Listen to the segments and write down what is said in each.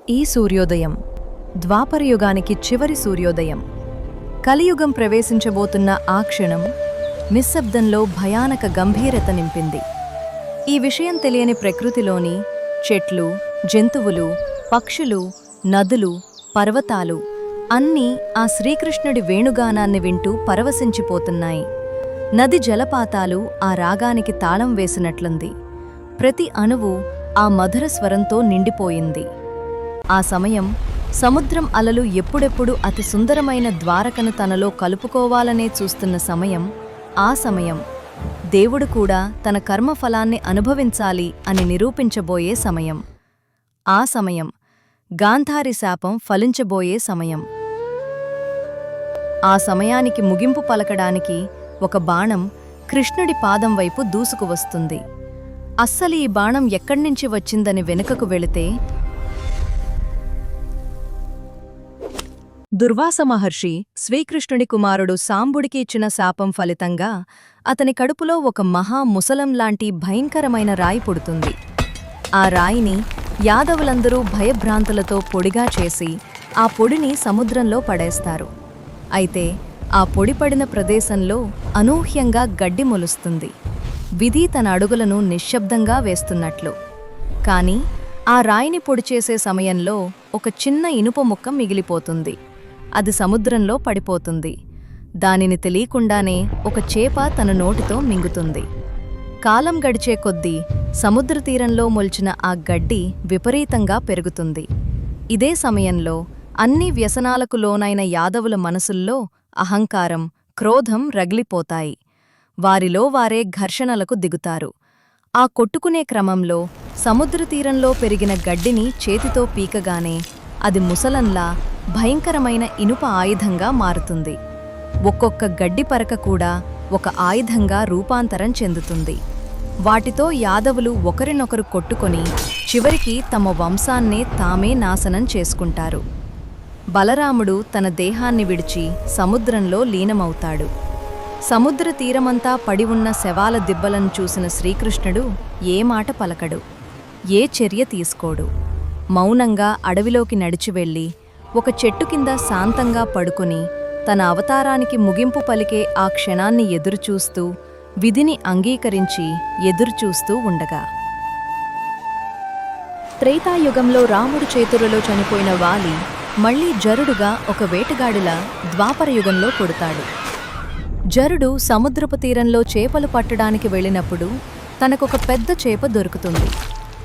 ఈ సూర్యోదయం ద్వాపరయుగానికి చివరి సూర్యోదయం. కలియుగం ప్రవేశించబోతున్న ఆ క్షణం నిశ్శబ్దంలో భయానక గంభీరత నింపింది. ఈ విషయం తెలియని ప్రకృతిలోని చెట్లు, జంతువులు, పక్షులు, నదులు, పర్వతాలు అన్నీ ఆ శ్రీకృష్ణుడి వేణుగానాన్ని వింటూ పరవశించిపోతున్నాయి. నది జలపాతాలు ఆ రాగానికి తాళం వేసినట్లుంది. ప్రతి అణువు ఆ మధుర స్వరంతో నిండిపోయింది. ఆ సమయం సముద్రం అలలు ఎప్పుడెప్పుడు అతి సుందరమైన ద్వారకను తనలో కలుపుకోవాలనే చూస్తున్న సమయం. ఆ సమయం దేవుడు కూడా తన కర్మఫలాన్ని అనుభవించాలి అని నిరూపించబోయే సమయం. ఆ సమయం గాంధారి శాపం ఫలించబోయే సమయం. ఆ సమయానికి ముగింపు పలకడానికి ఒక బాణం కృష్ణుడి పాదం వైపు దూసుకువస్తుంది. అస్సలు ఈ బాణం ఎక్కడ్నించి వచ్చిందని వెనుకకు వెళితే దుర్వాస మహర్షి శ్రీకృష్ణుడి కుమారుడు సాంబుడికి ఇచ్చిన శాపం ఫలితంగా అతని కడుపులో ఒక మహా ముసలంలాంటి భయంకరమైన రాయి పుడుతుంది. ఆ రాయిని యాదవులందరూ భయభ్రాంతులతో పొడిగా చేసి ఆ పొడిని సముద్రంలో పడేస్తారు. అయితే ఆ పొడి పడిన ప్రదేశంలో అనూహ్యంగా గడ్డి మొలుస్తుంది. విధి తన అడుగులను నిశ్శబ్దంగా వేస్తున్నట్లు. కాని ఆ రాయిని పొడిచేసే సమయంలో ఒక చిన్న ఇనుప ముక్క మిగిలిపోతుంది. అది సముద్రంలో పడిపోతుంది. దానిని తెలియకుండానే ఒక చేప తన నోటితో మింగుతుంది. కాలం గడిచే కొద్దీ సముద్ర తీరంలో మొల్చిన ఆ గడ్డి విపరీతంగా పెరుగుతుంది. ఇదే సమయంలో అన్ని వ్యసనాలకు లోనైన యాదవుల మనసుల్లో అహంకారం, క్రోధం రగిలిపోతాయి. వారిలో వారే ఘర్షణలకు దిగుతారు. ఆ కొట్టుకునే క్రమంలో సముద్ర తీరంలో పెరిగిన గడ్డిని చేతితో పీకగానే అది ముసలంలా భయంకరమైన ఇనుప ఆయుధంగా మారుతుంది. ఒక్కొక్క గడ్డి పరక కూడా ఒక ఆయుధంగా రూపాంతరం చెందుతుంది. వాటితో యాదవులు ఒకరినొకరు కొట్టుకొని చివరికి తమ వంశాన్నే తామే నాశనం చేసుకుంటారు. బలరాముడు తన దేహాన్ని విడిచి సముద్రంలో లీనమవుతాడు. సముద్ర తీరమంతా పడి ఉన్న శవాల దిబ్బలను చూసిన శ్రీకృష్ణుడు ఏ మాట పలకడు, ఏ చర్య తీసుకోడు. మౌనంగా అడవిలోకి నడిచివెళ్ళి ఒక చెట్టు కింద శాంతంగా పడుకొని తన అవతారానికి ముగింపు పలికే ఆ క్షణాన్ని ఎదురుచూస్తూ, విధిని అంగీకరించి ఎదురుచూస్తూ ఉండగా, త్రేతాయుగంలో రాముడు చేతులలో చనిపోయిన వాలి మళ్లీ జరుడుగా ఒక వేటగాడిలా ద్వాపరయుగంలో పుడతాడు. జరుడు సముద్రపు తీరంలో చేపలు పట్టడానికి వెళ్ళినప్పుడు తనకొక పెద్ద చేప దొరుకుతుంది.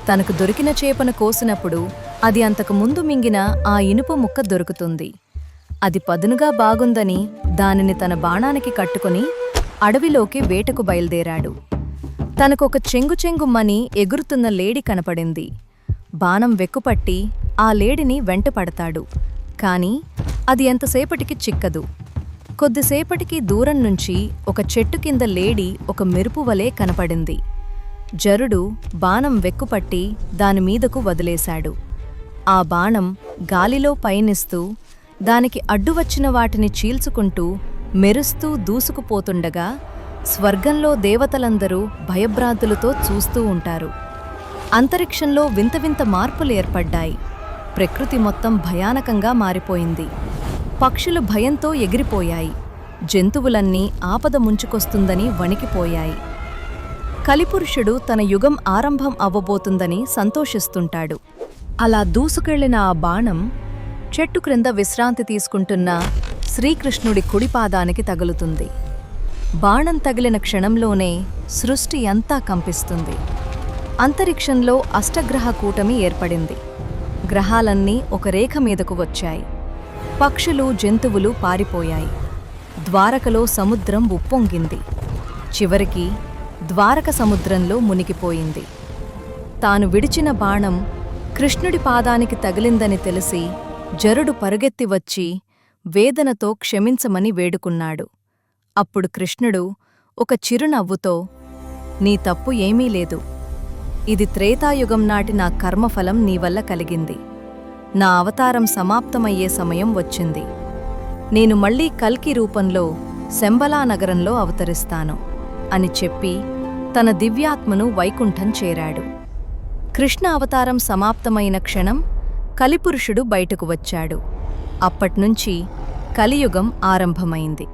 తనకు దొరికిన చేపను కోసినప్పుడు అది అంతకు ముందు మింగిన ఆ ఇనుప ముక్క దొరుకుతుంది. అది పదునుగా బాగుందని దానిని తన బాణానికి కట్టుకుని అడవిలోకి వేటకు బయలుదేరాడు. తనకొక చెంగుచెంగుమని ఎగురుతున్న లేడి కనపడింది. బాణం వెక్కుపట్టి ఆ లేడిని వెంటపడతాడు. కాని అది ఎంతసేపటికి చిక్కదు. కొద్దిసేపటికి దూరం నుంచి ఒక చెట్టు కింద లేడి ఒక మెరుపువలే కనపడింది. జరుడు బాణం వెక్కుపట్టి దానిమీదకు వదిలేశాడు. ఆ బాణం గాలిలో పయనిస్తూ దానికి అడ్డువచ్చిన వాటిని చీల్చుకుంటూ మెరుస్తూ దూసుకుపోతుండగా స్వర్గంలో దేవతలందరూ భయభ్రాంతులతో చూస్తూ ఉంటారు. అంతరిక్షంలో వింత వింత మార్పులు ఏర్పడ్డాయి. ప్రకృతి మొత్తం భయానకంగా మారిపోయింది. పక్షులు భయంతో ఎగిరిపోయాయి. జంతువులన్నీ ఆపద ముంచుకొస్తుందని వణికిపోయాయి. కలిపురుషుడు తన యుగం ఆరంభం అవ్వబోతుందని సంతోషిస్తుంటాడు. అలా దూసుకెళ్లిన ఆ బాణం చెట్టు క్రింద విశ్రాంతి తీసుకుంటున్న శ్రీకృష్ణుడి కుడిపాదానికి తగులుతుంది. బాణం తగిలిన క్షణంలోనే సృష్టి అంతా కంపిస్తుంది. అంతరిక్షంలో అష్టగ్రహ కూటమి ఏర్పడింది. గ్రహాలన్నీ ఒక రేఖ మీదకు వచ్చాయి. పక్షులు, జంతువులు పారిపోయాయి. ద్వారకలో సముద్రం ఉప్పొంగింది. చివరికి ద్వారక సముద్రంలో మునిగిపోయింది. తాను విడిచిన బాణం కృష్ణుడి పాదానికి తగిలిందని తెలిసి జరుడు పరుగెత్తి వచ్చి వేదనతో క్షమించమని వేడుకున్నాడు. అప్పుడు కృష్ణుడు ఒక చిరునవ్వుతో, నీ తప్పు ఏమీ లేదు. ఇది త్రేతాయుగం నాటి నా కర్మఫలం నీ వల్ల కలిగింది. నా అవతారం సమాప్తమయ్యే సమయం వచ్చింది. నేను మళ్లీ కల్కి రూపంలో శంబలా నగరంలో అవతరిస్తాను అని చెప్పి తన దివ్యాత్మను వైకుంఠం చేరాడు. కృష్ణ అవతారం సమాప్తమైన క్షణం కలిపురుషుడు బయటకు వచ్చాడు. అప్పట్నుంచి కలియుగం ఆరంభమైంది.